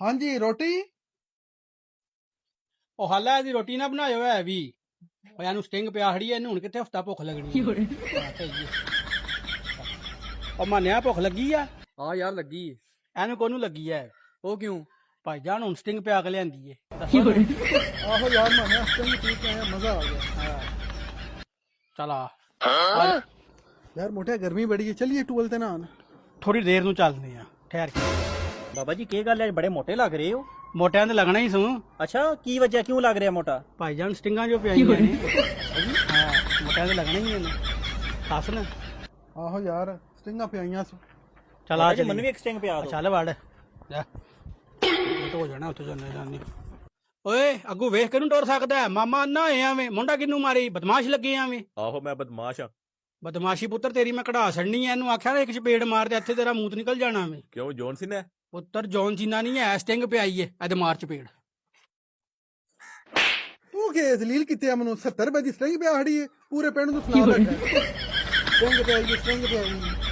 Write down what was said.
ਹਾਂਜੀ ਰੋਟੀ। ਉਹ ਹਾਲਾ ਇਹਦੀ ਰੋਟੀ ਨਾ ਬਣਾਇਓ ਹੈ ਵੀ ਓਏ ਇਹਨੂੰ ਸਟਿੰਗ ਪਿਆ ਖੜੀ ਐ ਇਹਨੂੰ ਹੁਣ ਕਿੱਥੇ ਹਫਤਾ ਭੁੱਖ ਲੱਗਣੀ ਉਹ ਮੰਨਿਆ ਭੁੱਖ ਲੱਗੀ ਆ ਹਾਂ ਯਾਰ ਲੱਗੀ ਏ। ਇਹਨੂੰ ਕੋਨੂੰ ਲੱਗੀ ਐ ਉਹ ਕਿਉਂ? ਭਾਈ ਜਾਨ ਹੁਣ ਸਟਿੰਗ ਪਿਆ ਕੇ ਲਿਆਂਦੀ ਏ ਆਹੋ ਯਾਰ ਮੈਂ ਸਟਿੰਗ ਪੀ ਕੇ ਆਇਆ, ਮਜ਼ਾ ਆ ਗਿਆ। ਚਲਾ यार मोटे गर्मी बड़ी है, चलिए टूल ते नहान। ਥੋੜੀ ਦੇਰ ਨੂੰ ਚੱਲਦੇ ਆ ਠਹਿਰ ਕੇ ਬਾਬਾ ਜੀ ਕੀ ਗੱਲ ਹੈ ਬੜੇ ਮੋਟੇ ਲੱਗ ਰਹੇ ਹੋ। ਮੋਟਿਆਂ ਤੇ ਲੱਗਣਾ ਹੀ ਸੂ ਅੱਛਾ ਕੀ ਵਜ੍ਹਾ ਕਿਉਂ ਲੱਗ ਰਿਹਾ ਮੋਟਾ? ਭਾਈ ਜਾਨ ਸਟਿੰਗਾਂ ਜੋ ਪਿਆਈਆਂ ਨੇ ਹਾਂ ਮੋਟਿਆਂ ਤੇ ਲੱਗਣਾ ਹੀ ਇਹਨੂੰ ਦੱਸ ਨਾ आहो यार स्टिंगा पियाइयां सी। ਚਲ ਆ ਜੀ ਮੈਨੂੰ ਵੀ ਇੱਕ ਸਟਿੰਗ ਪਿਆ ਦਿਓ। ਚੱਲ ਵੜ ਜਾ ਹੋ ਜਾਣਾ ਉੱਥੇ ਜਾਂਦੇ ਜਾਂਦੇ ਓਏ ਅੱਗੂ ਵੇਖ ਕੇ ਨੂੰ ਟੁਰ ਸਕਦਾ ਹੈ? ਮਾਮਾ ਅੰਨਾ ਹੋਏ ਐਵੇਂ ਮੁੰਡਾ ਕਿੰਨੂੰ ਮਾਰੀ ਬਦਮਾਸ਼ ਲੱਗੇ ਐਵੇਂ। ਆਹੋ ਮੈਂ ਬਦਮਾਸ਼ ਆ। ਬਦਮਾਸ਼ੀ ਪੁੱਤਰ ਤੇਰੀ ਮੈਂ ਕਢਾ ਛੱਡਣੀ ਐ ਇਹਨੂੰ ਆਖਿਆ ਨਾ ਇੱਕ ਚਪੇੜ ਮਾਰ ਤੇ ਇੱਥੇ ਤੇਰਾ ਮੂਤ ਨਿਕਲ ਜਾਣਾ ਐਵੇਂ। ਕਿਉਂ ਜੌਨ ਸੀ ਨੇ? ਪੁੱਤਰ ਜੌਨ ਸੀਨਾ ਨਹੀਂ ਹੈ ਸਟਿੰਗ ਪਿਆਈ ਏ ਇਹਦੇ ਮਾਰ ਚਪੇੜ। तू के दलील किते मनु 70 रुपए दी स्टिंग पिया खड़ी है, पूरे पिंड नूं सुना बैठा स्टिंग पियाई स्टिंग पियाई।